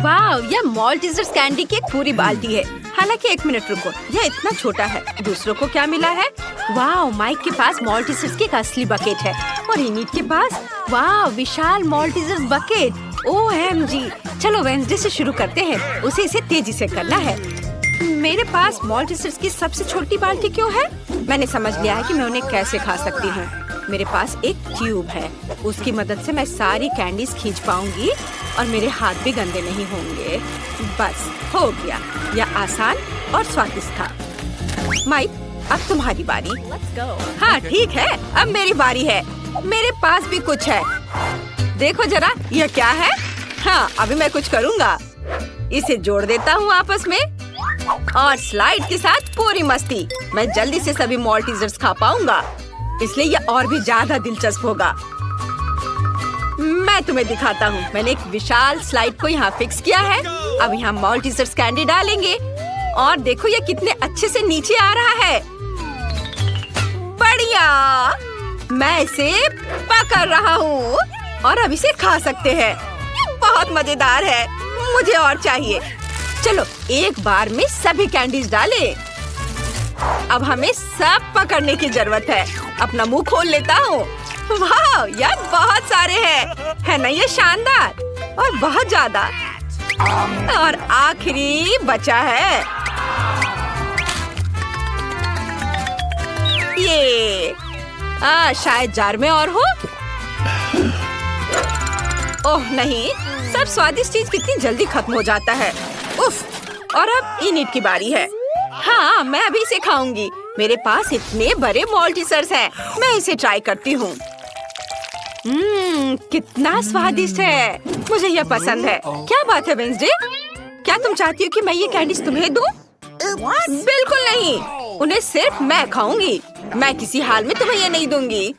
वाह, यह मॉल्टीजर्स कैंडी की एक पूरी बाल्टी है। हालांकि 1 मिनट रुको, यह इतना छोटा है। दूसरों को क्या मिला है? वाह, माइक के पास मॉल्टीजर्स की एक असली बकेट है और इनिट के पास वाह विशाल मॉल्टीजर्स बकेट। OMG! चलो वेडनेसडे से शुरू करते हैं। उसे इसे तेजी से करना है। मेरे पास मॉल्टीजर्स की सबसे छोटी बाल्टी क्यों है? मैंने समझ लिया है कि मैं उन्हें कैसे खा सकती हूँ। मेरे पास एक ट्यूब है, उसकी मदद से मैं सारी कैंडीज खींच पाऊंगी और मेरे हाथ भी गंदे नहीं होंगे। बस हो गया, यह आसान और स्वादिष्ट था। माइक, अब तुम्हारी बारी। हाँ ठीक है, अब मेरी बारी है। मेरे पास भी कुछ है, देखो जरा, यह क्या है? हाँ, अभी मैं कुछ करूँगा। इसे जोड़ देता हूँ आपस में और स्लाइड के साथ पूरी मस्ती। मैं जल्दी से सभी मॉल्टीजर्स खा पाऊंगा, इसलिए यह और भी ज्यादा दिलचस्प होगा। मैं तुम्हें दिखाता हूँ। मैंने एक विशाल स्लाइड को यहाँ फिक्स किया है। अब यहाँ मॉल्टीजर्स कैंडी डालेंगे और देखो यह कितने अच्छे से नीचे आ रहा है। बढ़िया, मैं इसे पकड़ रहा हूँ और अब इसे खा सकते हैं। ये बहुत मजेदार है, मुझे और चाहिए। चलो एक बार में सभी कैंडीज डालें। अब हमें सब पकड़ने की जरूरत है। अपना मुंह खोल लेता हूँ। वाह, यार बहुत सारे हैं, है ना ये शानदार और बहुत ज्यादा। और आखिरी बचा है ये। शायद जार में और हो। ओह नहीं, सब स्वादिष्ट चीज कितनी जल्दी खत्म हो जाता है। उफ, और अब इनिट की बारी है। हाँ, मैं अभी इसे खाऊंगी। मेरे पास इतने बड़े मॉल्टीजर्स हैं। मैं इसे ट्राई करती हूँ। कितना स्वादिष्ट है, मुझे यह पसंद है। क्या बात है वेडनेसडे, क्या तुम चाहती हो कि मैं ये कैंडीज तुम्हें दूँ? बिल्कुल नहीं, उन्हें सिर्फ मैं खाऊंगी। मैं किसी हाल में तुम्हें ये नहीं दूंगी।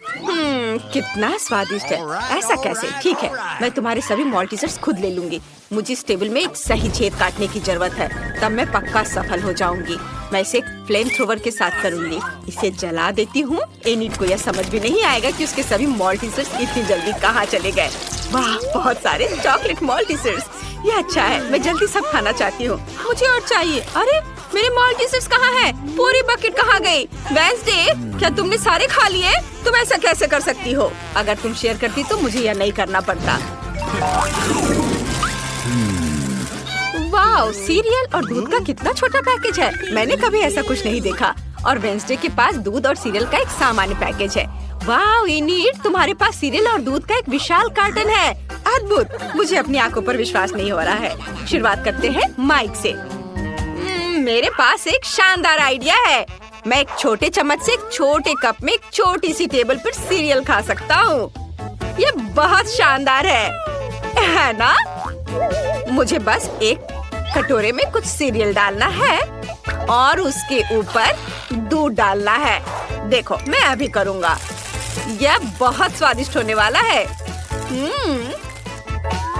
कितना स्वादिष्ट है। ऐसा कैसे? ठीक है, मैं तुम्हारे सभी मॉल्टीजर्स खुद ले लूंगी। मुझे इस टेबल में एक सही छेद काटने की जरूरत है, तब मैं पक्का सफल हो जाऊंगी। मैं इसे फ्लेम थ्रोवर के साथ करूंगी। इसे जला देती हूँ। एनिट को यह समझ भी नहीं आएगा कि उसके सभी मॉल्टीजर्स इतनी जल्दी कहाँ चले गए। वाह, बहुत सारे चॉकलेट मॉल्टीजर्स। ये अच्छा है, मैं जल्दी सब खाना चाहती हूँ। मुझे और चाहिए। अरे मेरे मॉल्टीजर्स कहाँ हैं? पूरी बकेट कहाँ गई? वेडनेसडे, क्या तुमने सारे खा लिए? तुम ऐसा कैसे कर सकती हो? अगर तुम शेयर करती तो मुझे यह नहीं करना पड़ता। वाह, सीरियल और दूध का कितना छोटा पैकेज है। मैंने कभी ऐसा कुछ नहीं देखा। और वेडनेसडे के पास दूध और सीरियल का एक सामान्य पैकेज है। वाह इनिट, तुम्हारे पास सीरियल और दूध का एक विशाल कार्टन है। अद्भुत, मुझे अपनी आंखों पर विश्वास नहीं हो रहा है। शुरुआत करते हैं माइक से। मेरे पास एक शानदार आइडिया है। मैं एक छोटे चम्मच से एक छोटे कप में एक छोटी सी टेबल पर सीरियल खा सकता हूँ। ये बहुत शानदार है ना? मुझे बस एक कटोरे में कुछ सीरियल डालना है और उसके ऊपर दूध डालना है। देखो, मैं अभी करूँगा। यह बहुत स्वादिष्ट होने वाला है।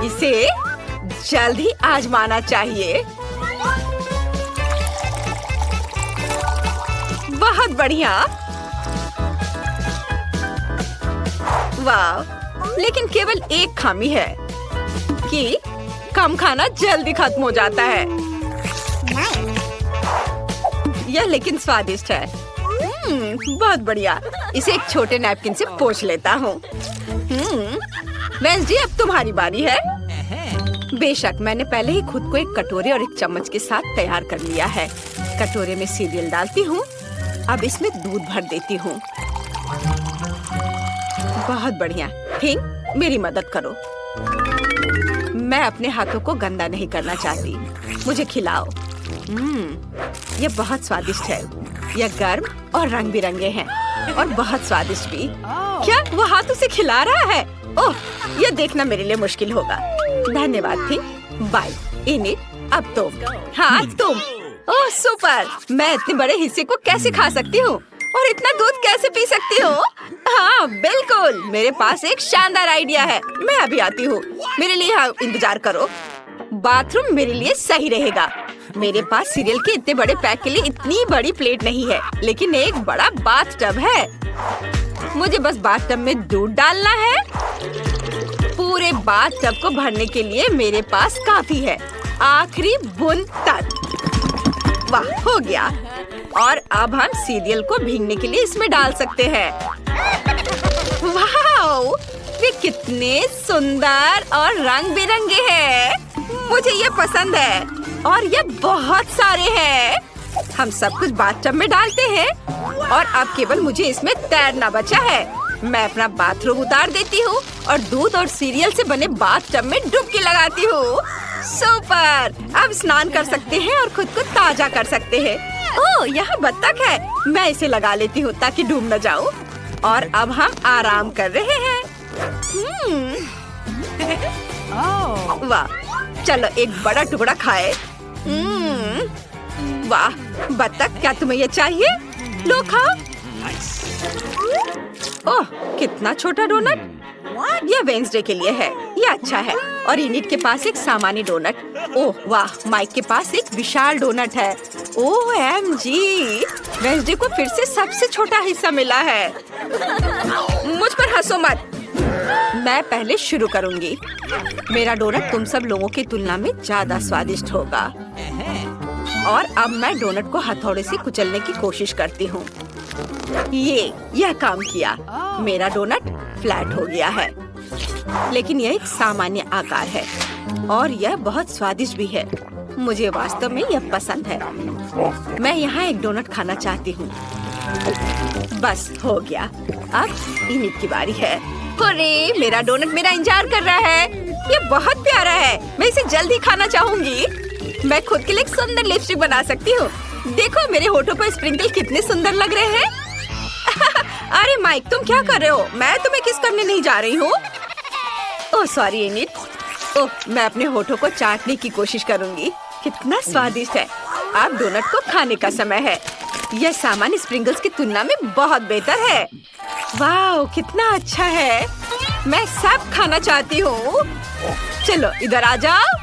इसे जल्द ही आजमाना चाहिए। बहुत बढ़िया। वाह, लेकिन केवल एक खामी है कि कम खाना जल्दी खत्म हो जाता है। यह लेकिन स्वादिष्ट है। बहुत बढ़िया। इसे एक छोटे नैपकिन से पोंछ लेता हूँ। वेडनेसडे, अब तुम्हारी बारी है। बेशक, मैंने पहले ही खुद को एक कटोरे और एक चम्मच के साथ तैयार कर लिया है। कटोरे में सीरियल डालती हूँ। अब इसमें दूध भर देती हूँ। बहुत बढ़िया। थिंक, मेरी मदद करो। मैं अपने हाथों को गंदा नहीं करना चाहती। मुझे खिलाओ। यह बहुत स्वादिष्ट है। यह गर्म और रंग बिरंगे हैं और बहुत स्वादिष्ट भी। क्या वो हाथ उसे खिला रहा है? ओह, यह देखना मेरे लिए मुश्किल होगा। धन्यवाद थिंक। बाय इनिट, अब तुम। हाँ तुम। ओह सुपर, मैं इतने बड़े हिस्से को कैसे खा सकती हूँ और इतना दूध कैसे पी सकती हूँ? हाँ बिल्कुल, मेरे पास एक शानदार आइडिया है। मैं अभी आती हूँ। मेरे लिए यहाँ इंतजार करो। बाथरूम मेरे लिए सही रहेगा। मेरे पास सीरियल के इतने बड़े पैक के लिए इतनी बड़ी प्लेट नहीं है, लेकिन एक बड़ा बाथ टब है। मुझे बस बाथ टब में दूध डालना है। पूरे पूरे बाथटब को भरने के लिए मेरे पास काफी है, आखिरी बूंद तक। वाह, हो गया। और अब हम सीरियल को भीगने के लिए इसमें डाल सकते हैं। वाह, वे कितने सुंदर और रंग बिरंगे हैं। मुझे ये पसंद है और ये बहुत सारे हैं। हम सब कुछ बाथटब में डालते हैं और अब केवल मुझे इसमें तैरना बचा है। मैं अपना बाथरूम उतार देती हूँ और दूध और सीरियल से बने बाथटब में डुबकी लगाती हूँ। सुपर! अब स्नान कर सकते हैं और खुद को ताजा कर सकते हैं। ओह, यहाँ बत्तख है। मैं इसे लगा लेती हूँ ताकि डूब न जाऊँ। और अब हम आराम कर रहे हैं। वाह, चलो एक बड़ा टुकड़ा खाए। वाह बत्तख, क्या तुम्हें ये चाहिए? लो खाओ। ओह, कितना छोटा डोनट। यह वेंसडे के लिए है, ये अच्छा है। और इनिट के पास एक सामान्य डोनट। ओह वाह, माइक के पास एक विशाल डोनट है। OMG, वेंसडे को फिर से सबसे छोटा हिस्सा मिला है। मुझ पर हंसो मत, मैं पहले शुरू करूंगी। मेरा डोनट तुम सब लोगों की तुलना में ज्यादा स्वादिष्ट होगा। और अब मैं डोनट को हथौड़े से कुचलने की कोशिश करती हूँ। यह काम किया। मेरा डोनट फ्लैट हो गया है, लेकिन यह एक सामान्य आकार है और यह बहुत स्वादिष्ट भी है। मुझे वास्तव में यह पसंद है। मैं यहाँ एक डोनट खाना चाहती हूँ। बस हो गया। अब इनिट की बारी है। अरे, मेरा डोनट मेरा इंतजार कर रहा है। ये बहुत प्यारा है। मैं इसे जल्दी खाना चाहूंगी। मैं खुद के लिए एक सुंदर लिपस्टिक बना सकती हूँ। देखो मेरे होठों पर स्प्रिंकल कितने सुंदर लग रहे हैं। अरे माइक, तुम क्या कर रहे हो? मैं तुम्हें किस करने नहीं जा रही हूँ। Oh sorry init. ओह, मैं अपने होठों को चाटने की कोशिश करूंगी। कितना स्वादिष्ट है। अब डोनट को खाने का समय है। यह सामान्य स्प्रिंकल्स की तुलना में बहुत बेहतर है। वाह, कितना अच्छा है। मैं सब खाना चाहती हूँ। चलो इधर आ जाओ।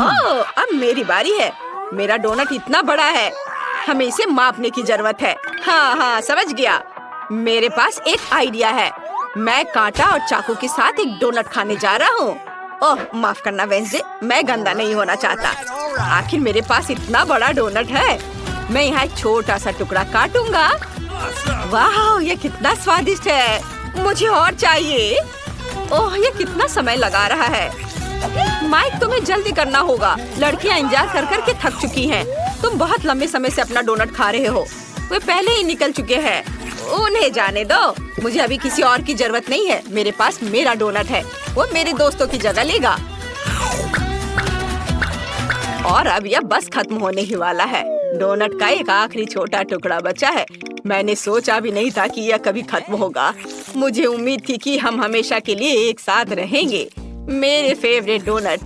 ओह, अब मेरी बारी है। मेरा डोनट इतना बड़ा है, हमें इसे मापने की जरूरत है। हाँ, समझ गया। मेरे पास एक आइडिया है। मैं कांटा और चाकू के साथ एक डोनट खाने जा रहा हूँ। ओह, माफ करना वेंसडे, मैं गंदा नहीं होना चाहता। आखिर मेरे पास इतना बड़ा डोनट है। मैं यहाँ एक छोटा सा टुकड़ा काटूंगा। वाह, ये कितना स्वादिष्ट है। मुझे और चाहिए। ओह, ये कितना समय लगा रहा है। माइक, तुम्हें जल्दी करना होगा। लड़कियाँ इंतजार कर कर के थक चुकी हैं। तुम बहुत लंबे समय से अपना डोनट खा रहे हो। वे पहले ही निकल चुके हैं। उन्हें जाने दो। मुझे अभी किसी और की जरूरत नहीं है। मेरे पास मेरा डोनट है, वो मेरे दोस्तों की जगह लेगा। और अब यह बस खत्म होने ही वाला है। डोनट का एक आखिरी छोटा टुकड़ा बचा है। मैंने सोचा भी नहीं था कि यह कभी खत्म होगा। मुझे उम्मीद थी कि हम हमेशा के लिए एक साथ रहेंगे। मेरे फेवरेट डोनट।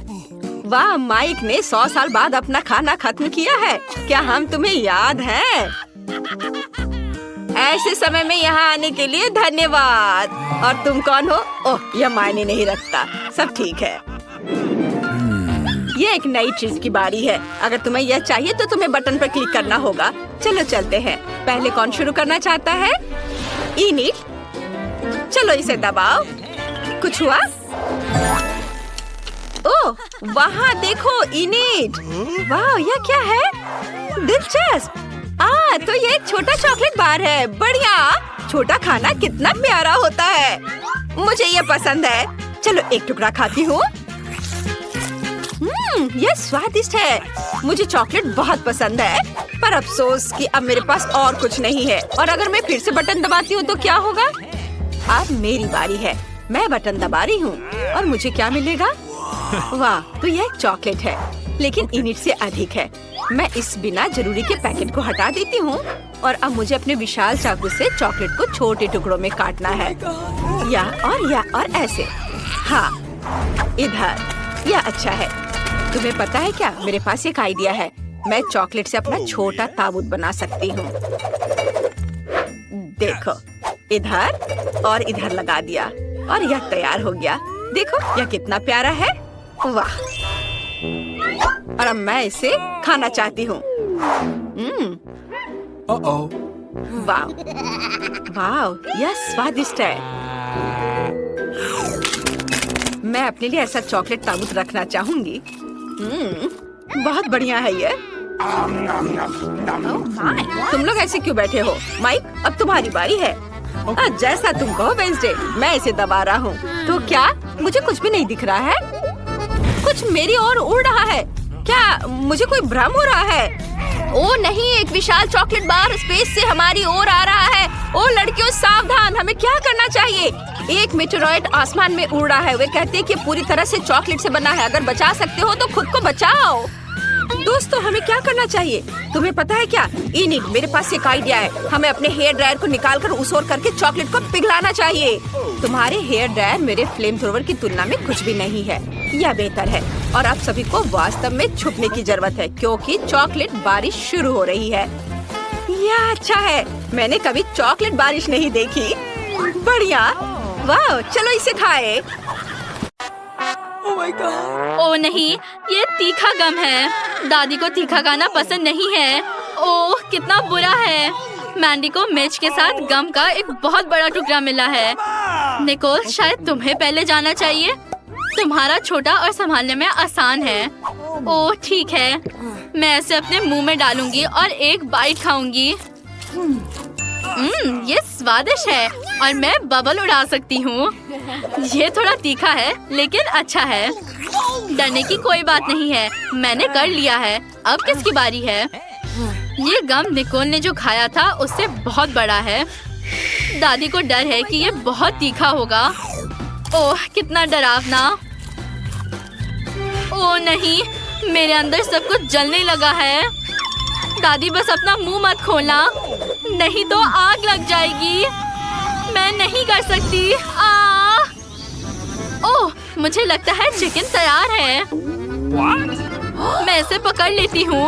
वाह, माइक ने 100 साल बाद अपना खाना खत्म किया है। क्या हम तुम्हें याद है? ऐसे समय में यहाँ आने के लिए धन्यवाद। और तुम कौन हो? ओह, यह मायने नहीं रखता। सब ठीक है। ये एक नई चीज की बारी है। अगर तुम्हें यह चाहिए तो तुम्हें बटन पर क्लिक करना होगा। चलो चलते हैं। पहले कौन शुरू करना चाहता है? इनिट। चलो इसे दबाओ। कुछ हुआ? ओह, वहाँ देखो इनिट। वाह, यह क्या है? दिलचस्प। तो ये एक छोटा चॉकलेट बार है। बढ़िया। छोटा खाना कितना प्यारा होता है। मुझे ये पसंद है। चलो एक टुकड़ा खाती हूँ। यह स्वादिष्ट है। मुझे चॉकलेट बहुत पसंद है, पर अफसोस कि अब मेरे पास और कुछ नहीं है। और अगर मैं फिर से बटन दबाती हूँ तो क्या होगा? अब मेरी बारी है। मैं बटन दबा रही हूँ और मुझे क्या मिलेगा? वाह, तो यह एक चॉकलेट है, लेकिन इनिट से अधिक है। मैं इस बिना जरूरी के पैकेट को हटा देती हूँ और अब मुझे अपने विशाल चाकू से चॉकलेट को छोटे टुकड़ों में काटना है। या और ऐसे। हाँ, इधर। यह अच्छा है। तुम्हें पता है क्या, मेरे पास एक आइडिया है। मैं चॉकलेट से अपना छोटा ताबूत बना सकती हूँ। देखो, इधर और इधर लगा दिया और यह तैयार हो गया। देखो, यह कितना प्यारा है। वाह, और अब मैं इसे खाना चाहती हूँ। वाह, वाह, यह स्वादिष्ट है। मैं अपने लिए ऐसा चॉकलेट ताबूत रखना चाहूंगी। बहुत बढ़िया है ये। तुम लोग ऐसे क्यों बैठे हो? माइक, अब तुम्हारी बारी है। जैसा तुम कहो वेंसडे, मैं इसे दबा रहा हूँ। तो क्या मुझे कुछ भी नहीं दिख रहा है? कुछ मेरी ओर उड़ रहा है। क्या मुझे कोई भ्रम हो रहा है? ओ नहीं, एक विशाल चॉकलेट बार स्पेस से हमारी ओर आ रहा है। ओ लड़कियों सावधान, हमें क्या करना चाहिए? एक मेटेरॉइड आसमान में उड़ रहा है। वे कहते हैं कि पूरी तरह से चॉकलेट से बना है। अगर बचा सकते हो तो खुद को बचाओ। दोस्तों, हमें क्या करना चाहिए? तुम्हें पता है क्या? इनिट, मेरे पास एक आइडिया है। हमें अपने हेयर ड्रायर को निकालकर उस ओर करके चॉकलेट को पिघलाना चाहिए। तुम्हारे हेयर ड्रायर मेरे फ्लेम थ्रोवर की तुलना में कुछ भी नहीं है। यह बेहतर है। और आप सभी को वास्तव में छुपने की जरूरत है, क्योंकि चॉकलेट बारिश शुरू हो रही है। यह अच्छा है। मैंने कभी चॉकलेट बारिश नहीं देखी। बढ़िया, वाह, चलो इसे खाए। ओ नहीं, ये तीखा गम है। दादी को तीखा खाना पसंद नहीं है। ओह, कितना बुरा है। मैंडी को मिर्च के साथ गम का एक बहुत बड़ा टुकड़ा मिला है। निकोल, शायद तुम्हें पहले जाना चाहिए। तुम्हारा छोटा और संभालने में आसान है। ओह ठीक है, मैं इसे अपने मुंह में डालूंगी और एक बाइट खाऊंगी। ये स्वादिष्ट है और मैं बबल उड़ा सकती हूँ। ये थोड़ा तीखा है लेकिन अच्छा है। डरने की कोई बात नहीं है, मैंने कर लिया है। अब किसकी बारी है? ये गम निकोल ने जो खाया था उससे बहुत बड़ा है। दादी को डर है कि ये बहुत तीखा होगा। ओह कितना डरावना। ओह नहीं, मेरे अंदर सब कुछ जलने लगा है। दादी बस अपना मुंह मत खोलना, नहीं तो आग लग जाएगी। मैं नहीं कर सकती। ओह, मुझे लगता है चिकन तैयार है। मैं इसे पकड़ लेती हूँ।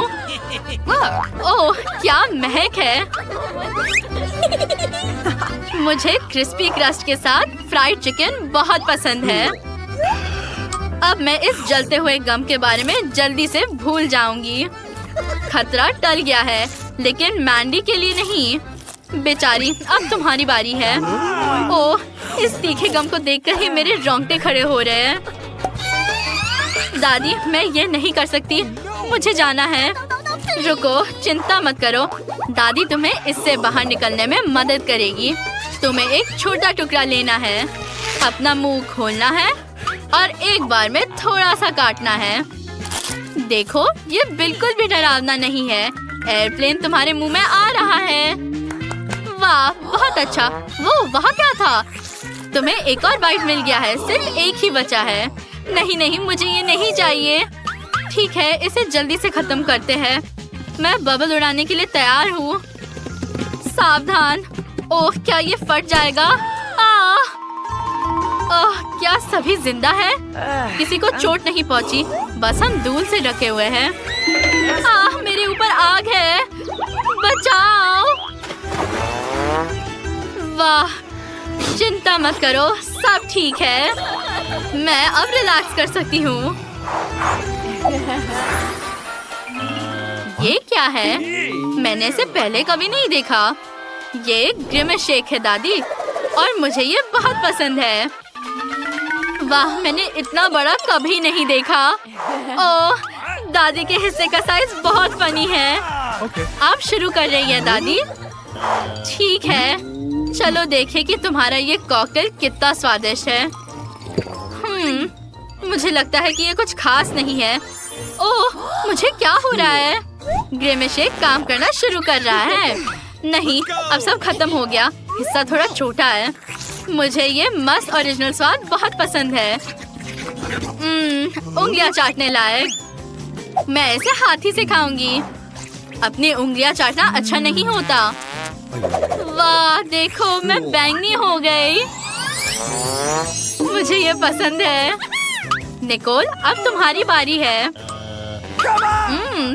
ओह क्या महक है। मुझे क्रिस्पी क्रस्ट के साथ फ्राइड चिकन बहुत पसंद है। अब मैं इस जलते हुए गम के बारे में जल्दी से भूल जाऊंगी। खतरा टल गया है, लेकिन मैंडी के लिए नहीं। बेचारी, अब तुम्हारी बारी है। ओह, इस तीखे गम को देखकर ही मेरे रोंगटे खड़े हो रहे हैं। दादी, मैं ये नहीं कर सकती, मुझे जाना है। रुको, चिंता मत करो, दादी तुम्हें इससे बाहर निकलने में मदद करेगी। तुम्हें एक छोटा टुकड़ा लेना है, अपना मुंह खोलना है और एक बार में थोड़ा सा काटना है। देखो, ये बिल्कुल भी डरावना नहीं है। एयरप्लेन तुम्हारे मुंह में आ रहा है। वाह, बहुत अच्छा। वो वहाँ क्या था? तुम्हें एक और बाइट मिल गया है, सिर्फ एक ही बचा है। नहीं नहीं, मुझे ये नहीं चाहिए। ठीक है, इसे जल्दी से खत्म करते हैं। मैं बबल उड़ाने के लिए तैयार हूँ। सावधान। ओह, क्या ये फट जाएगा? ओह, क्या सभी जिंदा है? किसी को चोट नहीं पहुंची, बस हम धूल से ढके हुए हैं। मेरे ऊपर आग है, बचाओ। वाह, चिंता मत करो, सब ठीक है। मैं अब रिलैक्स कर सकती हूँ। ये क्या है? मैंने इसे पहले कभी नहीं देखा। ये ग्रिमेश शेक है दादी, और मुझे ये बहुत पसंद है। वाह, मैंने इतना बड़ा कभी नहीं देखा। ओह, दादी के हिस्से का साइज बहुत फनी है। आप शुरू कर रही है दादी? ठीक है, चलो देखें कि तुम्हारा ये कॉकटेल कितना स्वादिष्ट है। मुझे लगता है कि ये कुछ खास नहीं है। ओह, मुझे क्या हो रहा है? ग्रिमेश शेक काम करना शुरू कर रहा है। नहीं, अब सब खत्म हो गया। हिस्सा थोड़ा छोटा है। मुझे ये मस्त ओरिजिनल स्वाद बहुत पसंद है। उंगलियां चाटने लायक। मैं इसे हाथी से खाऊंगी। अपनी उंगलियां चाटना अच्छा नहीं होता। वाह, देखो मैं बैंगनी हो गई। मुझे ये पसंद है। निकोल, अब तुम्हारी बारी है।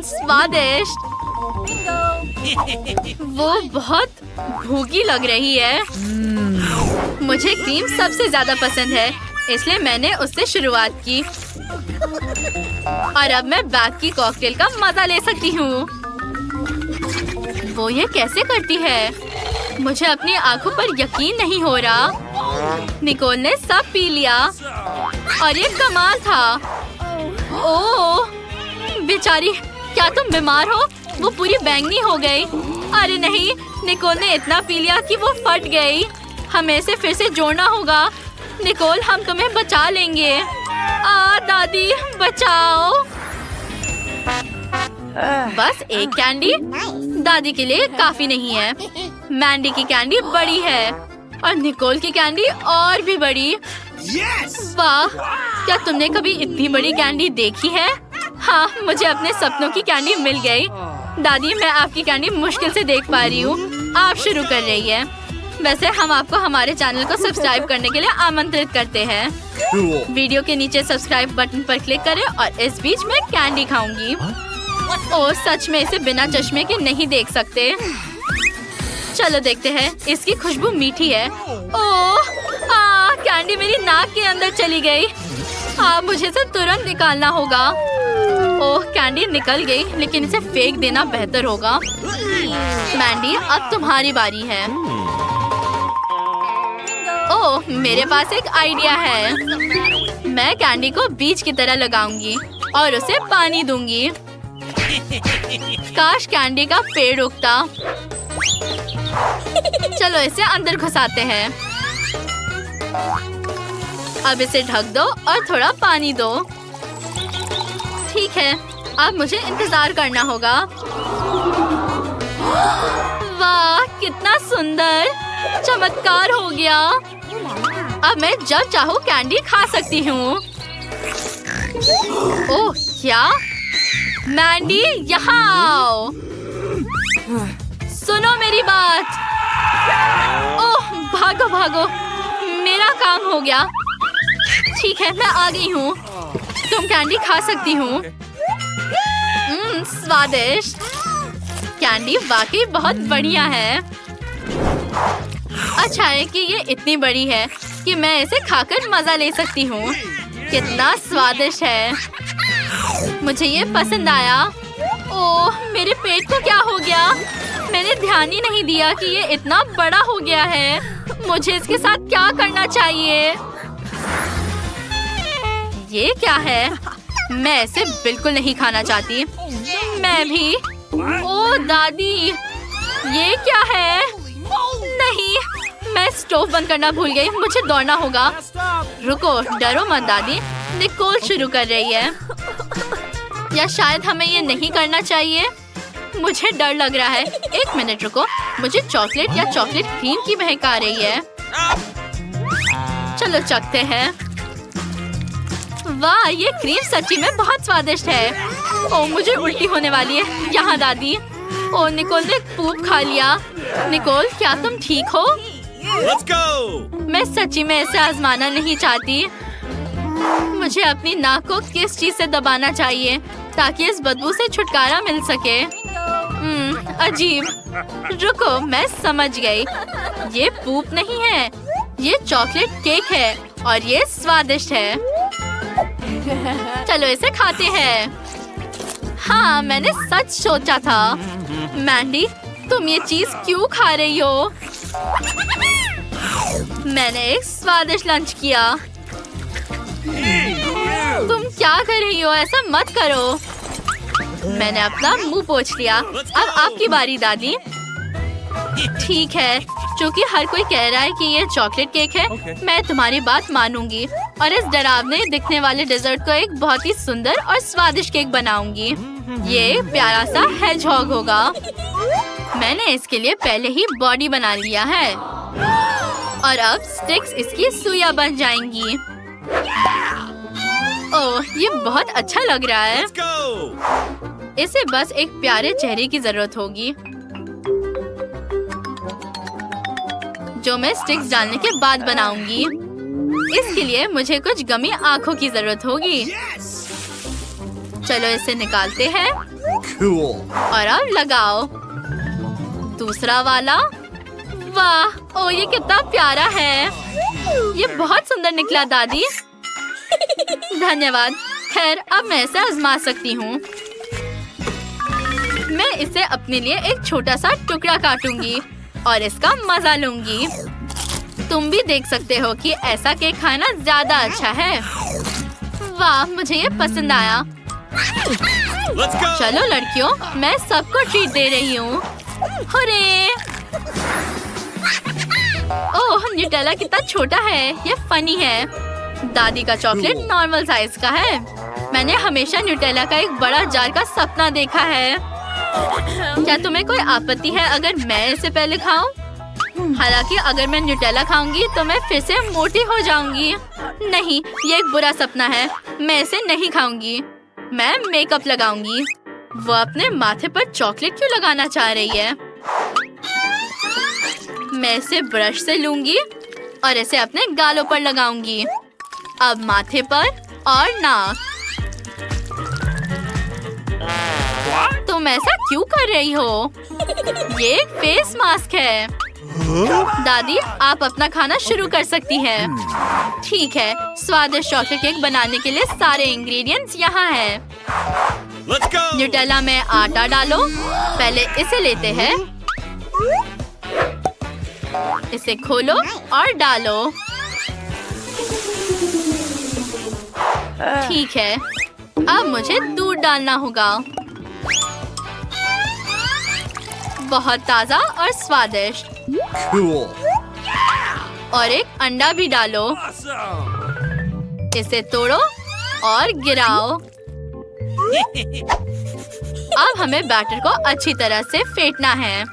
स्वादिष्ट। वो बहुत भूखी लग रही है। मुझे क्रीम सबसे ज्यादा पसंद है, इसलिए मैंने उससे शुरुआत की। और अब मैं बैग की कॉकटेल का मजा ले सकती हूँ। वो ये कैसे करती है? मुझे अपनी आंखों पर यकीन नहीं हो रहा। निकोल ने सब पी लिया। और ये कमाल था। ओह बेचारी, क्या तुम बीमार हो? वो पूरी बैंगनी हो गई। अरे नहीं, निकोल ने इतना पी लिया कि वो फट गई। हमें इसे फिर से जोड़ना होगा। निकोल, हम तुम्हें बचा लेंगे। दादी बचाओ। बस एक कैंडी दादी के लिए काफी नहीं है। मैंडी की कैंडी बड़ी है और निकोल की कैंडी और भी बड़ी। वाह, क्या तुमने कभी इतनी बड़ी कैंडी देखी है? हाँ, मुझे अपने सपनों की कैंडी मिल गई। दादी, मैं आपकी कैंडी मुश्किल से देख पा रही हूँ। आप शुरू कर रही है। वैसे हम आपको हमारे चैनल को सब्सक्राइब करने के लिए आमंत्रित करते हैं। वीडियो के नीचे सब्सक्राइब बटन पर क्लिक करें और इस बीच में कैंडी खाऊंगी। ओह सच में इसे बिना चश्मे के नहीं देख सकते। चलो देखते हैं। इसकी खुशबू मीठी है। ओह कैंडी मेरी नाक के अंदर चली गई। मुझे इसे तुरंत निकालना होगा। ओह कैंडी निकल गई, लेकिन इसे फेंक देना बेहतर होगा। मैंडी, अब तुम्हारी बारी है। ओह मेरे पास एक आइडिया है। मैं कैंडी को बीज की तरह लगाऊंगी और उसे पानी दूंगी। काश कैंडी का पेड़ उगता। चलो इसे अंदर घुसाते हैं। अब इसे ढक दो और थोड़ा पानी दो। ठीक है, अब मुझे इंतजार करना होगा। वाह कितना सुंदर, चमत्कार हो गया। अब मैं जब चाहूँ कैंडी खा सकती हूँ। ओह क्या? मैंडी यहाँ आओ। सुनो मेरी बात। ओह भागो भागो, मेरा काम हो गया। ठीक है, मैं आ गई हूँ। तुम कैंडी खा सकती हूँ। स्वादिष्ट। कैंडी वाकई बहुत बढ़िया है। अच्छा है कि ये इतनी बड़ी है कि मैं इसे खाकर मजा ले सकती हूँ। कितना स्वादिष्ट है। मुझे ये पसंद आया। ओह मेरे पेट को क्या हो गया? मैंने ध्यान ही नहीं दिया कि ये इतना बड़ा हो गया है। मुझे इसके साथ क्या करना चाहिए? ये क्या है? मैं इसे बिल्कुल नहीं खाना चाहती। मैं भी। ओह दादी, ये क्या है? नहीं, मैं स्टोव बंद करना भूल गई। मुझे दौड़ना होगा। रुको, डरो मत दादी। निकोल शुरू कर रही है। या शायद हमें ये नहीं करना चाहिए। मुझे डर लग रहा है। एक मिनट रुको, मुझे चॉकलेट या चॉकलेट क्रीम की महक आ रही है। चलो चखते हैं। वाह, ये क्रीम सच्ची में बहुत स्वादिष्ट है। ओह मुझे उल्टी होने वाली है। यहाँ दादी। ओह निकोल ने पूप खा लिया। निकोल, क्या तुम ठीक हो? Let's go! मैं सच्ची में इसे आजमाना नहीं चाहती। मुझे अपनी नाक को किस चीज से दबाना चाहिए ताकि इस बदबू से छुटकारा मिल सके। अजीब। रुको, मैं समझ गई। ये पूप नहीं है, ये चॉकलेट केक है और ये स्वादिष्ट है। चलो इसे खाते हैं। हाँ, मैंने सच सोचा था। मैंडी, तुम ये चीज क्यों खा रही हो? मैंने एक स्वादिष्ट लंच किया। तुम क्या कर रही हो? ऐसा मत करो। मैंने अपना मुंह पोंछ लिया। अब आपकी बारी दादी। ठीक है, क्योंकि हर कोई कह रहा है कि ये चॉकलेट केक है, मैं तुम्हारी बात मानूंगी और इस डरावने दिखने वाले डेजर्ट को एक बहुत ही सुंदर और स्वादिष्ट केक बनाऊंगी। ये प्यारा सा हेजहॉग होगा। मैंने इसके लिए पहले ही बॉडी बना लिया है और अब स्टिक्स इसकी सुइयां बन जाएंगी। ओह, ये बहुत अच्छा लग रहा है। Let's go! इसे बस एक प्यारे चेहरे की जरूरत होगी, जो मैं स्टिक्स डालने के बाद बनाऊंगी। इसके लिए मुझे कुछ गमी आंखों की जरूरत होगी। चलो इसे निकालते हैं। Cool! और अब लगाओ दूसरा वाला। वाह, ओ ये कितना प्यारा है। ये बहुत सुंदर निकला दादी। धन्यवाद। खैर, अब मैं इसे आजमा सकती हूँ। मैं इसे अपने लिए एक छोटा सा टुकड़ा काटूंगी और इसका मजा लूंगी। तुम भी देख सकते हो कि ऐसा केक खाना ज्यादा अच्छा है। वाह, मुझे ये पसंद आया। Let's go. चलो लड़कियों, मैं सबको ट्रीट दे रही हूँ। हुर्रे! ओह, न्यूटेला कितना छोटा है, ये फनी है। दादी का चॉकलेट नॉर्मल साइज का है। मैंने हमेशा न्यूटेला का एक बड़ा जार का सपना देखा है। क्या तुम्हें कोई आपत्ति है अगर मैं इसे पहले खाऊं? हालांकि अगर मैं न्यूटेला खाऊंगी तो मैं फिर से मोटी हो जाऊंगी। नहीं, ये एक बुरा सपना है। मैं इसे नहीं खाऊंगी। मैं मेकअप लगाऊंगी। वो अपने माथे पर चॉकलेट क्यों लगाना चाह रही है? मैं इसे ब्रश से लूंगी और इसे अपने गालों पर लगाऊंगी। अब माथे पर और नाक। तुम ऐसा क्यों कर रही हो? ये एक फेस मास्क है। दादी, आप अपना खाना शुरू कर सकती हैं। ठीक है, स्वादिष्ट चॉकलेट केक बनाने के लिए सारे इंग्रेडिएंट्स यहाँ हैं। Let's go. न्यूटेला में आटा डालो। पहले इसे लेते हैं। इसे खोलो और डालो। ठीक है, अब मुझे दूध डालना होगा। बहुत ताजा और स्वादिष्ट। Cool. और एक अंडा भी डालो। Awesome. इसे तोड़ो और गिराओ। अब हमें बैटर को अच्छी तरह से फेंटना है।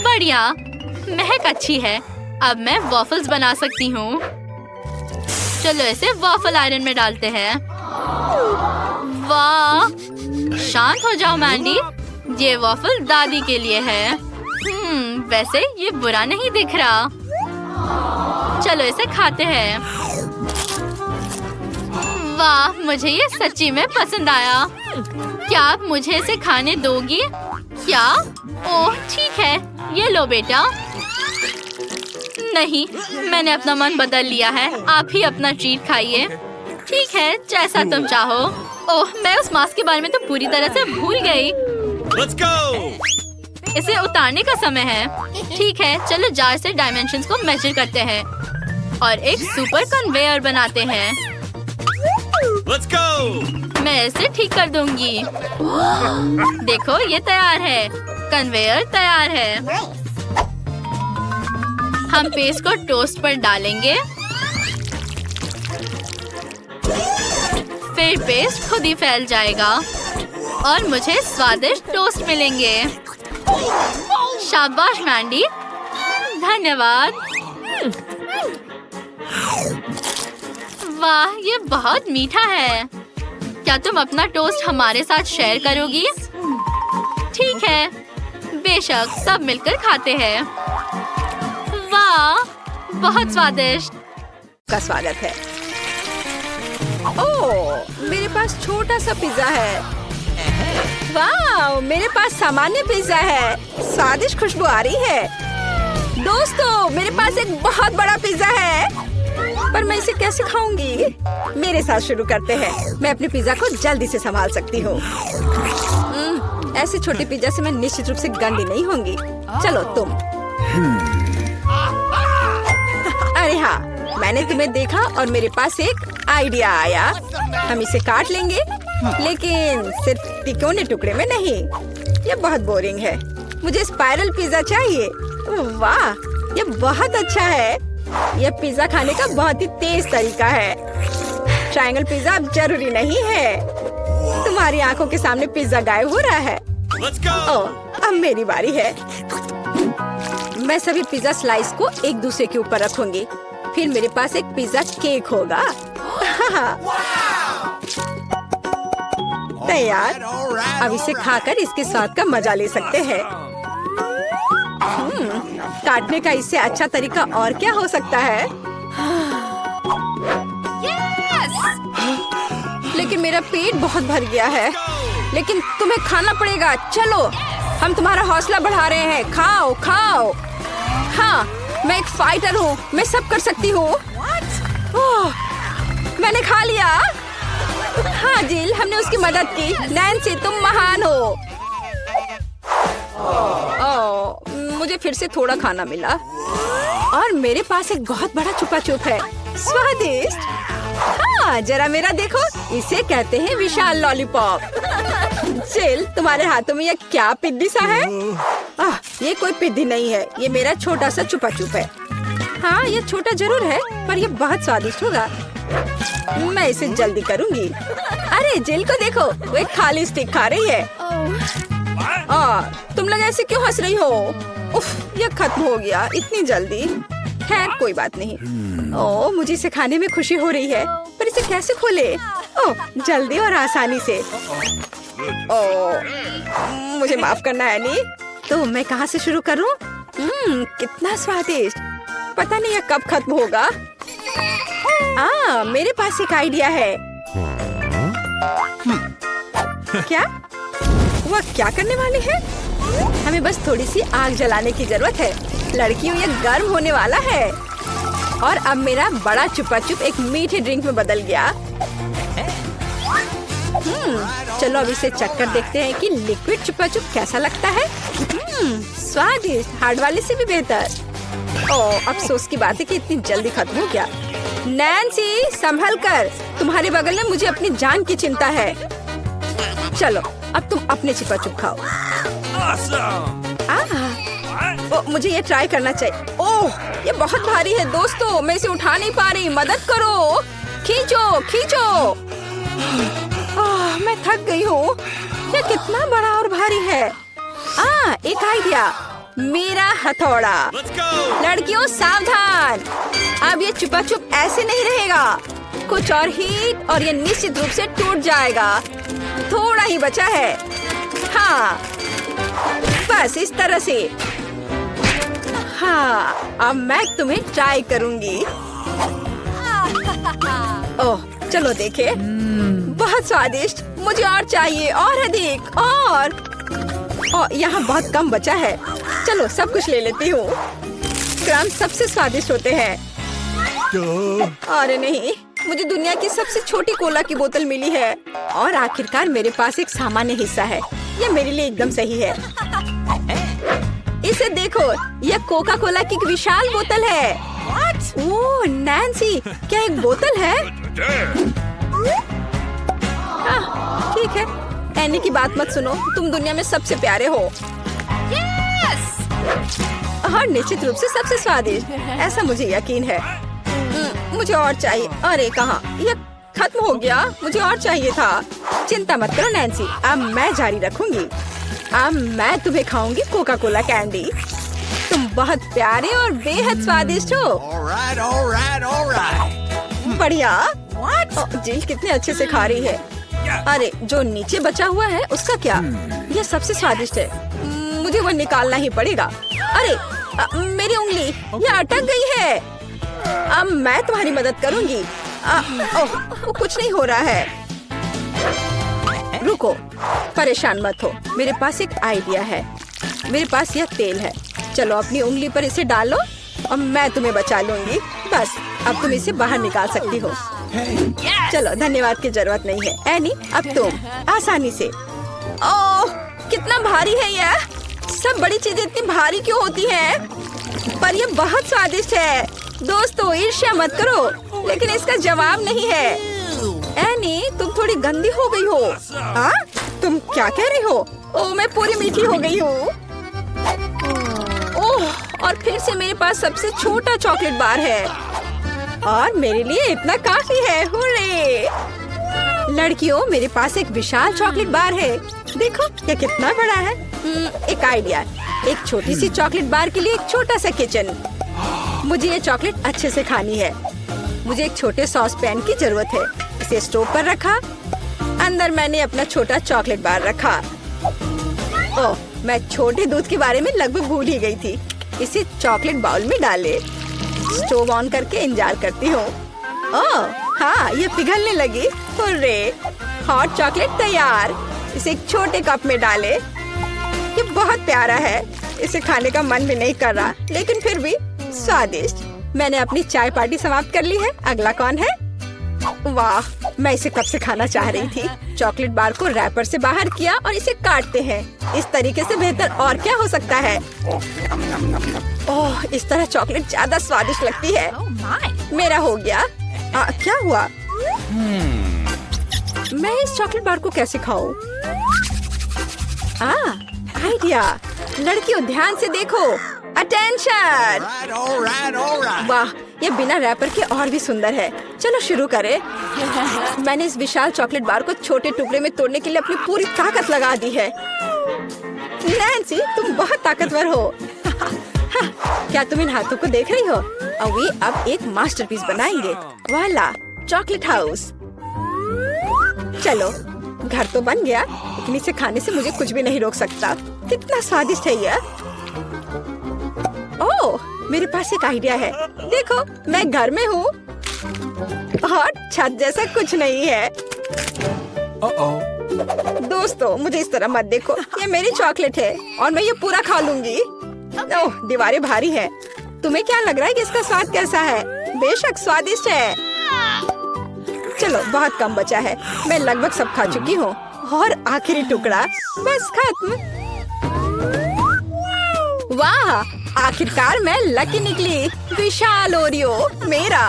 बढ़िया, महक अच्छी है। अब मैं वॉफल्स बना सकती हूँ। चलो इसे वॉफल आयरन में डालते हैं। वाह! शांत हो जाओ मैंडी। ये वॉफल दादी के लिए है। वैसे ये बुरा नहीं दिख रहा। चलो इसे खाते हैं। वाह, मुझे ये सच्ची में पसंद आया। क्या आप मुझे इसे खाने दोगी? क्या? ओह ठीक है, ये लो बेटा। नहीं, मैंने अपना मन बदल लिया है। आप ही अपना ट्रीट खाइए। ठीक है, जैसा तुम चाहो। ओह, मैं उस मास्क के बारे में तो पूरी तरह से भूल गई। Let's go. इसे उतारने का समय है। ठीक है, चलो जार से डायमेंशंस को मेजर करते हैं और एक सुपर कन्वेयर बनाते हैं। Let's go. मैं इसे ठीक कर दूंगी। देखो, ये तैयार है। कन्वेयर तैयार है। हम पेस्ट को टोस्ट पर डालेंगे। फिर पेस्ट खुद ही फैल जाएगा और मुझे स्वादिष्ट टोस्ट मिलेंगे। शाबाश मैंडी, धन्यवाद। वाह, ये बहुत मीठा है। क्या तुम अपना टोस्ट हमारे साथ शेयर करोगी? ठीक है, बेशक, सब मिलकर खाते हैं। वाह, बहुत स्वादिष्ट। का स्वागत है। ओह, मेरे पास छोटा सा पिज्जा है। वाह, मेरे पास सामान्य पिज्जा है। स्वादिष्ट खुशबू आ रही है। दोस्तों, मेरे पास एक बहुत बड़ा पिज्जा है, पर मैं इसे कैसे खाऊंगी? मेरे साथ शुरू करते हैं। मैं अपने पिज्जा को जल्दी से संभाल सकती हूँ। ऐसे छोटे पिज्जा से मैं निश्चित रूप से गंदी नहीं होंगी। चलो तुम। अरे हाँ, मैंने तुम्हें देखा और मेरे पास एक आइडिया आया। हम इसे काट लेंगे, लेकिन सिर्फ तिकोने टुकड़े में नहीं। ये बहुत बोरिंग है। मुझे स्पाइरल पिज्जा चाहिए। वाह, ये बहुत अच्छा है। यह पिज्जा खाने का बहुत ही तेज तरीका है। ट्रायंगल पिज्जा अब जरूरी नहीं है। तुम्हारी आंखों के सामने पिज्जा गायब हो रहा है। Let's go. ओह, अब मेरी बारी है। मैं सभी पिज्जा स्लाइस को एक दूसरे के ऊपर रखूंगी। फिर मेरे पास एक पिज्जा केक होगा। तैयार। अब इसे खाकर इसके स्वाद का मजा ले सकते हैं। काटने का इससे अच्छा तरीका और क्या हो सकता है? लेकिन मेरा पेट बहुत भर गया है। लेकिन तुम्हें खाना पड़ेगा। चलो, हम तुम्हारा हौसला बढ़ा रहे हैं। खाओ खाओ। हाँ, मैं एक फाइटर हूँ। मैं सब कर सकती हूँ। मैंने खा लिया। हाँ जिल, हमने उसकी मदद की। नैन्सी, तुम महान हो। मुझे फिर से थोड़ा खाना मिला और मेरे पास एक बहुत बड़ा छुपा छुप है। स्वादिष्ट। हाँ, हाँ, जरा मेरा देखो, इसे कहते हैं विशाल लॉलीपॉप। जिल, तुम्हारे हाथों में ये क्या पिद्दी सा है? ये कोई पिद्दी नहीं है, ये मेरा छोटा सा चुपा चुप है। हाँ, ये छोटा जरूर है, पर ये बहुत स्वादिष्ट होगा। मैं इसे जल्दी करूँगी। अरे जिल को देखो, वो एक खाली स्टिक खा रही है। तुम लोग ऐसे क्यों हंस रही हो? उफ, ये खत्म हो गया इतनी जल्दी। खैर कोई बात नहीं। मुझे इसे खाने में खुशी हो रही है, पर इसे कैसे खोले? जल्दी और आसानी से। मुझे माफ करना एनी। तो मैं कहाँ से शुरू करूँ? कितना स्वादिष्ट। पता नहीं ये कब खत्म होगा। मेरे पास एक आइडिया है। क्या? वह क्या करने वाले हैं? हमें बस थोड़ी सी आग जलाने की जरूरत है। लड़कियों, ये गर्म होने वाला है। और अब मेरा बड़ा चुपा चुप एक मीठे ड्रिंक में बदल गया। चलो अब इसे चक्कर देखते हैं कि लिक्विड चुपा चुप कैसा लगता है। स्वादिष्ट, हार्ड वाले से भी बेहतर। अफसोस की बात है कि इतनी जल्दी खत्म हो गया। नैन्सी, संभल कर, तुम्हारे बगल में मुझे अपनी जान की चिंता है। चलो अब तुम अपने चुपा चुप खाओ। मुझे ये ट्राई करना चाहिए। ये बहुत भारी है दोस्तों, मैं इसे उठा नहीं पा रही, मदद करो। खींचो खींचो। मैं थक गई हूँ। ये कितना बड़ा और भारी है। एक आइडिया, मेरा हथौड़ा। लड़कियों सावधान, अब ये चुपा चुप ऐसे नहीं रहेगा। कुछ और हीट और ये निश्चित रूप से टूट जाएगा। थोड़ा ही बचा है। हाँ, बस इस तरह से। हाँ, अब मैं तुम्हें ट्राई करूंगी। चलो देखे, बहुत स्वादिष्ट। मुझे और चाहिए, और अधिक, और यहाँ बहुत कम बचा है। चलो सब कुछ ले लेती हूँ। क्रम्स सबसे स्वादिष्ट होते हैं। अरे नहीं, मुझे दुनिया की सबसे छोटी कोला की बोतल मिली है। और आखिरकार मेरे पास एक सामान्य हिस्सा है। ये मेरे लिए एकदम सही है। इसे देखो, यह कोका कोला की एक विशाल बोतल है। ओह नैन्सी, क्या एक बोतल है? ठीक है, एनी की बात मत सुनो, तुम दुनिया में सबसे प्यारे हो। और निश्चित रूप से सबसे स्वादिष्ट, ऐसा मुझे यकीन है। मुझे और चाहिए। अरे कहाँ, यह खत्म हो गया। मुझे और चाहिए था। चिंता मत करो नैन्सी, अब मैं जारी रखूंगी। अब मैं तुम्हें खाऊंगी कोका कोला कैंडी। तुम बहुत प्यारे और बेहद स्वादिष्ट हो। बढ़िया। जिल कितने अच्छे से खा रही है। अरे जो नीचे बचा हुआ है उसका क्या? यह सबसे स्वादिष्ट है। मुझे वो निकालना ही पड़ेगा। अरे मेरी उंगली, यह अटक गई है। अब मैं तुम्हारी मदद करूंगी। वो कुछ नहीं हो रहा है। रुको, परेशान मत हो, मेरे पास एक आइडिया है। मेरे पास यह तेल है। चलो अपनी उंगली पर इसे डालो और मैं तुम्हें बचा लूंगी। बस अब तुम इसे बाहर निकाल सकती हो। चलो, धन्यवाद की जरूरत नहीं है एनी, अब तुम आसानी से। ओह कितना भारी है यह। सब बड़ी चीजें इतनी भारी क्यों होती हैं? पर यह बहुत स्वादिष्ट है। दोस्तों ईर्ष्या मत करो, लेकिन इसका जवाब नहीं है। एनी, तुम थोड़ी गंदी हो गई हो। तुम क्या कह रही हो? ओह मैं पूरी मीठी हो गई हूँ। ओह, और फिर से मेरे पास सबसे छोटा चॉकलेट बार है और मेरे लिए इतना काफी है। हुर्रे! लड़कियों, मेरे पास एक विशाल चॉकलेट बार है। देखो ये कितना बड़ा है। एक आइडिया, एक छोटी सी चॉकलेट बार के लिए एक छोटा सा किचन। मुझे ये चॉकलेट अच्छे से खानी है। मुझे एक छोटे सॉस पैन की जरूरत है। इसे स्टोव पर रखा। अंदर मैंने अपना छोटा चॉकलेट बार रखा। ओह, मैं छोटे दूध के बारे में लगभग भूल ही गई थी। इसे चॉकलेट बाउल में डाले। स्टोव ऑन करके इंतजार करती हूँ। ओह हाँ, ये पिघलने लगी। हुर्रे! हॉट चॉकलेट तैयार। इसे एक छोटे कप में डाले। ये बहुत प्यारा है। इसे खाने का मन भी नहीं कर रहा, लेकिन फिर भी स्वादिष्ट। मैंने अपनी चाय पार्टी समाप्त कर ली है। अगला कौन है? वाह, मैं इसे कब से खाना चाह रही थी। चॉकलेट बार को रैपर से बाहर किया और इसे काटते हैं। इस तरीके से बेहतर और क्या हो सकता है? ओह, इस तरह चॉकलेट ज्यादा स्वादिष्ट लगती है। मेरा हो गया। क्या हुआ? मैं इस चॉकलेट बार को कैसे खाऊं? आइडिया। लड़कियों ध्यान से देखो। अटेंशन। वाह, ये बिना रैपर के और भी सुंदर है। चलो शुरू करें। मैंने इस विशाल चॉकलेट बार को छोटे टुकड़े में तोड़ने के लिए अपनी पूरी ताकत लगा दी है। नैन्सी, तुम बहुत ताकतवर हो। क्या तुम इन हाथों को देख रही हो? वे अब एक मास्टरपीस बनाएंगे। वाला, चॉकलेट हाउस। चलो, घर तो बन गया, लेकिन इसे खाने से मुझे कुछ भी नहीं रोक सकता। कितना स्वादिष्ट है ये। ओह, मेरे पास एक आइडिया है। देखो, मैं घर में हूँ और छत जैसा कुछ नहीं है। दोस्तों, मुझे इस तरह मत देखो। ये मेरी चॉकलेट है और मैं ये पूरा खा लूंगी। ओह, दीवारें भारी है। तुम्हें क्या लग रहा है कि इसका स्वाद कैसा है? बेशक स्वादिष्ट है। चलो, बहुत कम बचा है। मैं लगभग सब खा चुकी हूँ और आखिरी टुकड़ा बस खत्म। वाह, आखिरकार मैं लकी निकली। विशाल ओरियो मेरा।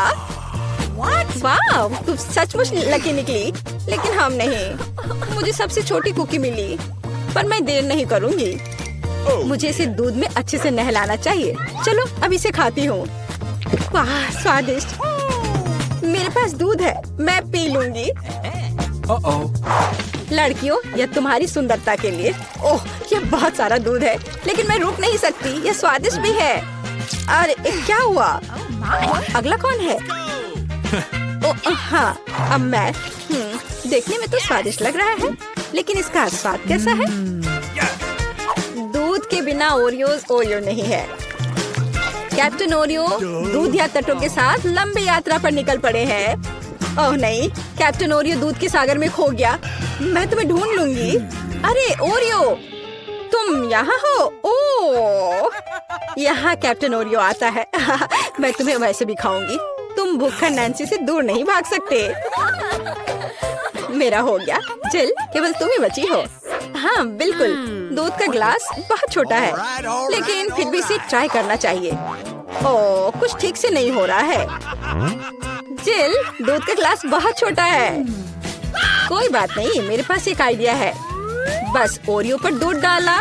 वाह, तुम सचमुच लकी निकली। लेकिन हम नहीं। मुझे सबसे छोटी कुकी मिली, पर मैं देर नहीं करूँगी। मुझे इसे दूध में अच्छे से नहलाना चाहिए। चलो, अब इसे खाती हूँ। वाह, स्वादिष्ट। मेरे पास दूध है, मैं पी लूंगी। लड़कियों, यह तुम्हारी सुंदरता के लिए। ओह, यह बहुत सारा दूध है, लेकिन मैं रुक नहीं सकती। यह स्वादिष्ट भी है। अरे, क्या हुआ? अगला कौन है? ओह हाँ, अब मैं। देखने में तो स्वादिष्ट लग रहा है, लेकिन इसका स्वाद कैसा है? दूध के बिना ओरियो नहीं है। कैप्टन ओरियो दूध या तटों के साथ लंबी यात्रा पर निकल पड़े हैं। ओह नहीं, कैप्टन ओरियो दूध के सागर में खो गया। मैं तुम्हें ढूंढ लूंगी। अरे ओरियो, तुम यहाँ हो? ओह, यहाँ कैप्टन ओरियो आता है। मैं तुम्हें वैसे भी खाऊंगी। तुम भूखा नैन्सी से दूर नहीं भाग सकते। मेरा हो गया। जिल, केवल तुम ही बची हो। हाँ बिल्कुल, दूध का ग्लास बहुत छोटा है, लेकिन फिर भी इसे ट्राई करना चाहिए। ओह, कुछ ठीक से नहीं हो रहा है। जिल, दूध का ग्लास बहुत छोटा है। कोई बात नहीं, मेरे पास एक आइडिया है। बस ओरियो पर दूध डाला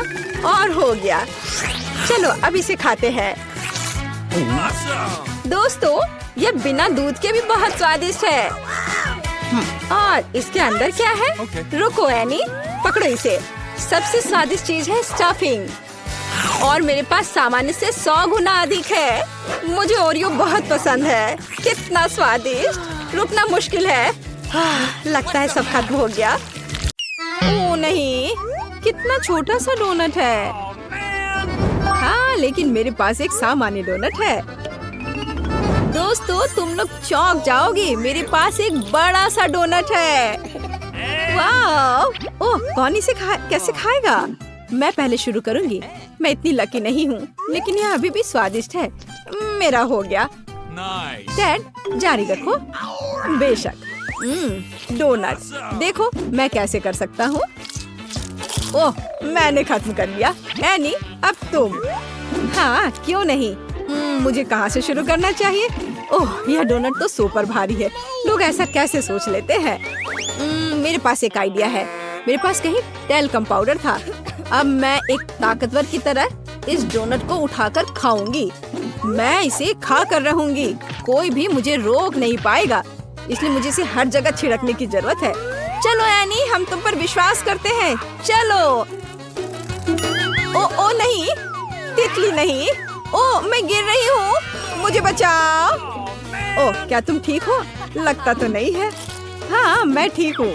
और हो गया। चलो, अब इसे खाते हैं। दोस्तों, ये बिना दूध के भी बहुत स्वादिष्ट है। और इसके अंदर क्या है? रुको एनी, पकड़ो इसे। सबसे स्वादिष्ट चीज है स्टफिंग, और मेरे पास सामान्य से 100 गुना अधिक है। मुझे ओरियो बहुत पसंद है। कितना स्वादिष्ट, रुकना मुश्किल है। लगता है सब खत्म हो गया। ओह नहीं, कितना छोटा सा डोनट है। हाँ, लेकिन मेरे पास एक सामान्य डोनट है। दोस्तों, तुम लोग चौंक जाओगे। मेरे पास एक बड़ा सा डोनट है। वाह! ओह, कौन इसे कैसे खाएगा? मैं पहले शुरू करूंगी। मैं इतनी लकी नहीं हूँ, लेकिन यह अभी भी स्वादिष्ट है। मेरा हो गया। डैड, जारी रखो। बेशक। डोनट, देखो मैं कैसे कर सकता हूँ। ओह, मैंने खत्म कर लिया। एनी, अब तुम। हाँ, क्यों नहीं। मुझे कहाँ से शुरू करना चाहिए? ओह, यह डोनट तो सुपर भारी है। लोग ऐसा कैसे सोच लेते हैं? मेरे पास एक आइडिया है। मेरे पास कहीं टेल्कम पाउडर था। अब मैं एक ताकतवर की तरह इस डोनट को उठाकर खाऊंगी। मैं इसे खा कर रहूंगी। कोई भी मुझे रोक नहीं पाएगा, इसलिए मुझे इसे हर जगह छिड़कने की जरूरत है। चलो एनी, हम तुम पर विश्वास करते हैं। चलो। ओ नहीं, तितली नहीं। ओ, मैं गिर रही हूँ, मुझे बचाओ। ओ, क्या तुम ठीक हो? लगता तो नहीं है। हाँ, मैं ठीक हूँ।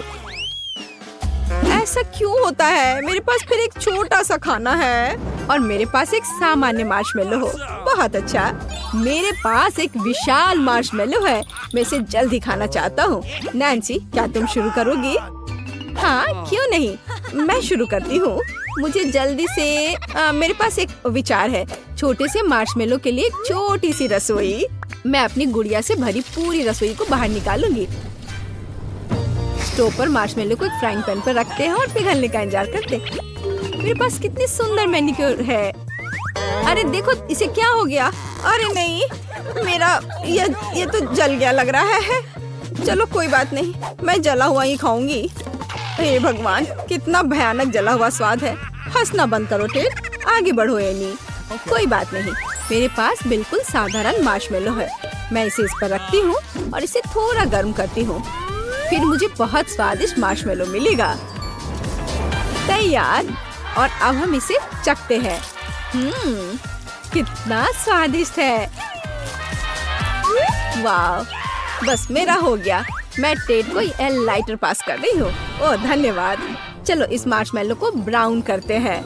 ऐसा क्यों होता है? मेरे पास फिर एक छोटा सा खाना है और मेरे पास एक सामान्य मार्शमेलो हो। बहुत अच्छा। मेरे पास एक विशाल मार्शमेलो है। मैं इसे जल्दी खाना चाहता हूँ। नैन्सी, क्या तुम शुरू करोगी? हाँ, क्यों नहीं, मैं शुरू करती हूँ। मुझे जल्दी से मेरे पास एक विचार है। छोटे से मार्शमेलो के लिए एक छोटी सी रसोई। मैं अपनी गुड़िया से भरी पूरी रसोई को बाहर निकालूंगी। स्टोव पर मार्शमेलो को एक फ्राइंग पैन पर रखते हैं और पिघलने का इंतजार करते हैं। मेरे पास कितनी सुंदर मैनिक्योर है। अरे देखो, इसे क्या हो गया? अरे नहीं, मेरा ये तो जल गया लग रहा है। चलो कोई बात नहीं, मैं जला हुआ ही खाऊंगी। हे भगवान, कितना भयानक जला हुआ स्वाद है। हंसना बंद करो टेड, आगे बढ़ो एनी। कोई बात नहीं, मेरे पास बिल्कुल साधारण मार्शमेलो है। मैं इसे इस पर रखती हूँ और इसे थोड़ा गर्म करती हूँ, फिर मुझे बहुत स्वादिष्ट मार्शमेलो मिलेगा। तैयार, और अब हम इसे चखते हैं। कितना स्वादिष्ट है। वाह, बस मेरा हो गया। मैं टेड को यह लाइटर पास कर रही हूँ। ओह धन्यवाद। चलो इस मार्शमेलो को ब्राउन करते हैं।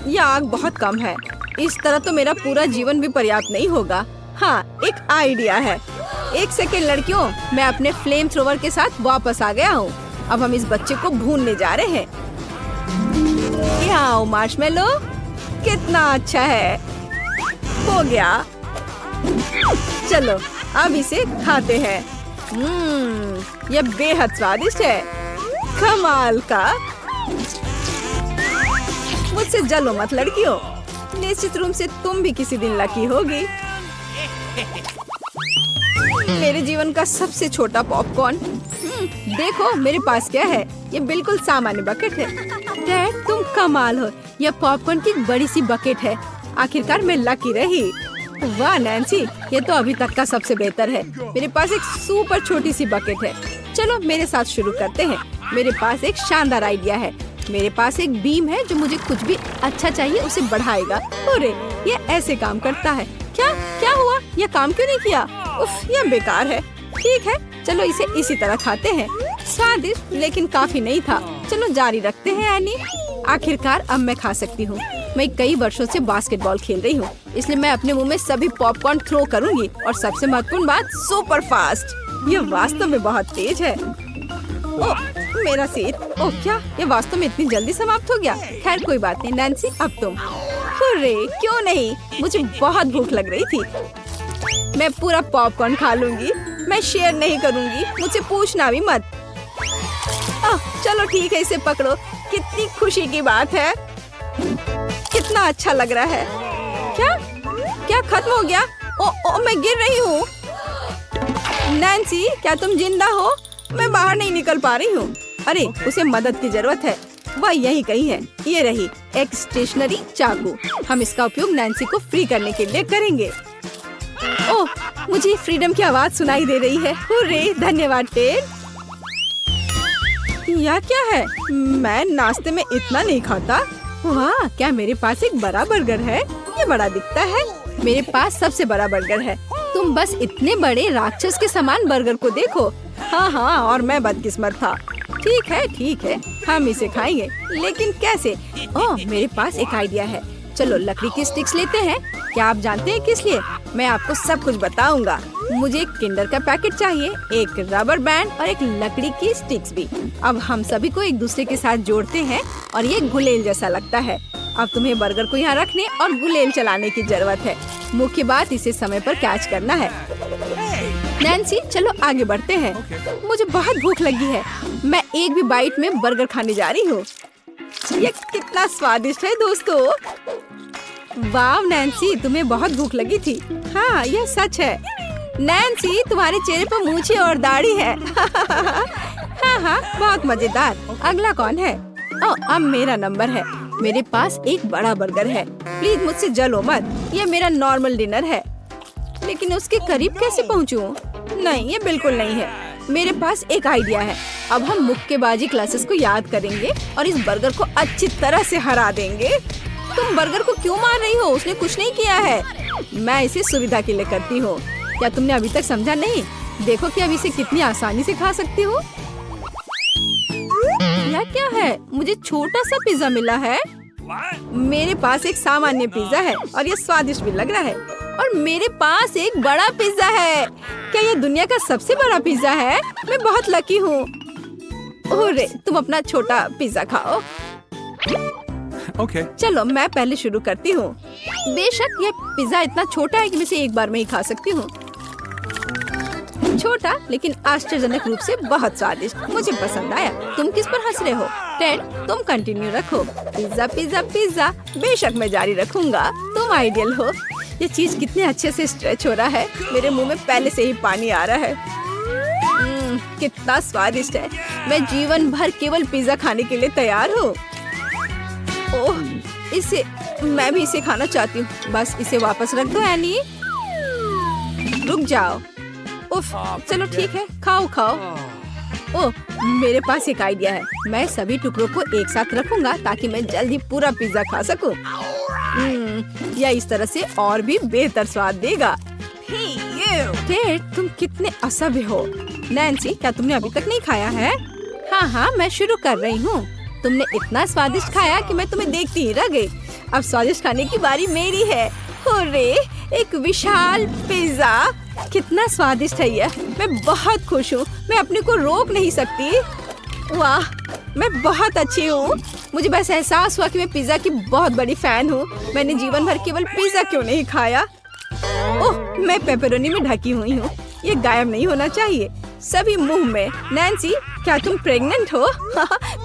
यह आग बहुत कम है, इस तरह तो मेरा पूरा जीवन भी पर्याप्त नहीं होगा। हाँ, एक आइडिया है। एक सेकेंड लड़कियों, मैं अपने फ्लेम थ्रोवर के साथ वापस आ गया हूँ। अब हम इस बच्चे को भूनने जा रहे हैं। यहाँ मार्शमेलो, कितना अच्छा है। हो गया। चलो अब इसे खाते हैं। यह बेहद स्वादिष्ट है। कमाल का। मुझसे जलो मत लड़कियों, निश्चित रूप से तुम भी किसी दिन लकी होगी। मेरे जीवन का सबसे छोटा पॉपकॉर्न। देखो मेरे पास क्या है। ये बिल्कुल सामान्य बकेट है। डैड तुम कमाल हो, यह पॉपकॉर्न की बड़ी सी बकेट है। आखिरकार मैं लकी रही। वाह नैन्सी, ये तो अभी तक का सबसे बेहतर है। मेरे पास एक सुपर छोटी सी बकेट है। चलो मेरे साथ शुरू करते हैं। मेरे पास एक शानदार आइडिया है। मेरे पास एक बीम है जो मुझे कुछ भी अच्छा चाहिए उसे बढ़ाएगा। अरे ये ऐसे काम करता है। क्या हुआ? ये काम क्यों नहीं किया? उफ, ये बेकार है। ठीक है, चलो इसे इसी तरह खाते हैं। स्वादिष्ट लेकिन काफी नहीं था। चलो जारी रखते हैं एनी। आखिरकार अब मैं खा सकती हूँ। मैं कई वर्षों से बास्केटबॉल खेल रही हूँ, इसलिए मैं अपने मुंह में सभी पॉपकॉर्न थ्रो करूंगी। और सबसे महत्वपूर्ण बात, सुपर फास्ट। ये वास्तव में बहुत तेज है। ओह, मेरा सिर। ओह क्या, ये वास्तव में इतनी जल्दी समाप्त हो गया? खैर कोई बात नहीं नैन्सी, अब तुम। अरे क्यों नहीं, मुझे बहुत भूख लग रही थी। मैं पूरा पॉपकॉर्न खा लूंगी। मैं शेयर नहीं करूंगी, मुझसे पूछना भी मत। चलो ठीक है, इसे पकड़ो। कितनी खुशी की बात है। कितना अच्छा लग रहा है। क्या खत्म हो गया? ओ मैं गिर रही हूँ। नैन्सी क्या तुम जिंदा हो? मैं बाहर नहीं निकल पा रही हूँ। अरे उसे मदद की जरूरत है। वह यही कहीं है। ये रही एक स्टेशनरी चाकू। हम इसका उपयोग नैन्सी को फ्री करने के लिए करेंगे। ओह, मुझे फ्रीडम की आवाज सुनाई दे रही है। हुर्रे, धन्यवाद टेड। यह क्या है? मैं नाश्ते में इतना नहीं खाता। वाह, क्या मेरे पास एक बड़ा बर्गर है? ये बड़ा दिखता है। मेरे पास सबसे बड़ा बर्गर है। तुम बस इतने बड़े राक्षस के समान बर्गर को देखो। हाँ, और मैं बदकिस्मत था। ठीक है, हम इसे खाएंगे, लेकिन कैसे? ओह, मेरे पास एक आइडिया है। चलो लकड़ी की स्टिक्स लेते हैं। क्या आप जानते हैं किस लिए? मैं आपको सब कुछ बताऊंगा। मुझे एक किंडर का पैकेट चाहिए, एक रबर बैंड और एक लकड़ी की स्टिक्स भी। अब हम सभी को एक दूसरे के साथ जोड़ते हैं और ये गुलेल जैसा लगता है। अब तुम्हें बर्गर को यहाँ रखने और गुलेल चलाने की जरूरत है। मुख्य बात, इसे समय पर कैच करना है। नैन्सी चलो आगे बढ़ते हैं। मुझे बहुत भूख लगी है। मैं एक भी बाइट में बर्गर खाने जा रही हूँ। ये कितना स्वादिष्ट है दोस्तों। वाह नैन्सी, तुम्हें बहुत भूख लगी थी। हाँ यह सच है। नैन्सी तुम्हारे चेहरे पर मूछें और दाढ़ी है। हाँ, बहुत मजेदार। अगला कौन है? ओह, अब मेरा नंबर है। मेरे पास एक बड़ा बर्गर है। प्लीज मुझसे जलो मत। ये मेरा नॉर्मल डिनर है, लेकिन उसके करीब कैसे पहुँचूं? नहीं, ये बिल्कुल नहीं है। मेरे पास एक आइडिया है। अब हम मुक्केबाजी क्लासेस को याद करेंगे और इस बर्गर को अच्छी तरह से हरा देंगे। तुम बर्गर को क्यों मार रही हो? उसने कुछ नहीं किया है। मैं इसे सुविधा के लिए करती हूँ। क्या तुमने अभी तक समझा नहीं? देखो कि अब इसे कितनी आसानी से खा सकती हूँ। यह क्या है? मुझे छोटा सा पिज्जा मिला है। मेरे पास एक सामान्य पिज्जा है और ये स्वादिष्ट भी लग रहा है। और मेरे पास एक बड़ा पिज्जा है। क्या ये दुनिया का सबसे बड़ा पिज्जा है? मैं बहुत लकी हूँ। ओरे, तुम अपना छोटा पिज्जा खाओ। Okay. चलो मैं पहले शुरू करती हूँ। बेशक यह पिज्जा इतना छोटा है कि मैं इसे एक बार में ही खा सकती हूँ। छोटा लेकिन आश्चर्यजनक रूप से बहुत स्वादिष्ट। मुझे पसंद आया। तुम किस पर हंस रहे हो? टेड तुम कंटिन्यू रखो। Pizza pizza pizza. बेशक मैं जारी रखूंगा। तुम आइडियल हो। ये चीज कितने अच्छे से स्ट्रेच हो रहा है। मेरे मुंह में पहले से ही पानी आ रहा है। कितना स्वादिष्ट है। मैं जीवन भर केवल पिज्जा खाने के लिए तैयार हूँ। ओह, मैं भी इसे खाना चाहती हूँ। बस इसे वापस रख दो एनी। रुक जाओ। उफ, चलो ठीक है, खाओ खाओ। ओह, मेरे पास एक आइडिया है। मैं सभी टुकड़ों को एक साथ रखूंगा ताकि मैं जल्दी पूरा पिज्जा खा सकूं। यह इस तरह से और भी बेहतर स्वाद देगा। टेड, तुम कितने असभ्य हो। नैन्सी, क्या तुमने अभी तक नहीं खाया है? हाँ, मैं शुरू कर रही हूँ। तुमने इतना स्वादिष्ट खाया कि मैं तुम्हें देखती ही रह गई। अब स्वादिष्ट खाने की बारी मेरी है। हुर्रे, एक विशाल पिज्जा। कितना स्वादिष्ट है यह। मैं बहुत खुश हूँ। मैं अपने को रोक नहीं सकती। वाह, मैं बहुत अच्छी हूँ। मुझे बस एहसास हुआ कि मैं पिज्जा की बहुत बड़ी फैन हूँ। मैंने जीवन भर केवल पिज्जा क्यों नहीं खाया। ओह, मैं पेपरोनी में ढकी हुई हूँ। ये गायब नहीं होना चाहिए। सभी मुंह में। नैन्सी, क्या तुम प्रेग्नेंट हो?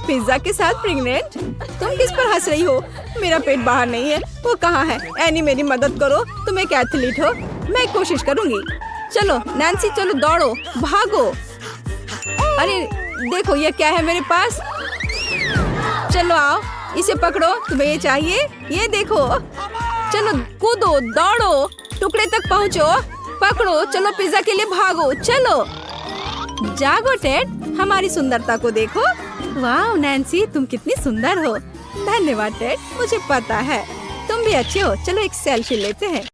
पिज्जा के साथ प्रेग्नेंट? तुम किस पर हंस रही हो? मेरा पेट बाहर नहीं है। वो कहाँ है? एनी, मेरी मदद करो। तुम एक एथलीट हो। मैं कोशिश करूंगी। चलो नैन्सी, चलो दौड़ो, भागो। अरे देखो, ये क्या है मेरे पास? चलो आओ, इसे पकड़ो। तुम्हें ये चाहिए? ये देखो। चलो कूदो, दौड़ो, टुकड़े तक पहुँचो। पकड़ो, चलो पिज्जा के लिए भागो। चलो जागो टेड, हमारी सुंदरता को देखो। वाह नैन्सी, तुम कितनी सुंदर हो। धन्यवाद टेड, मुझे पता है तुम भी अच्छे हो। चलो एक सेल्फी लेते हैं।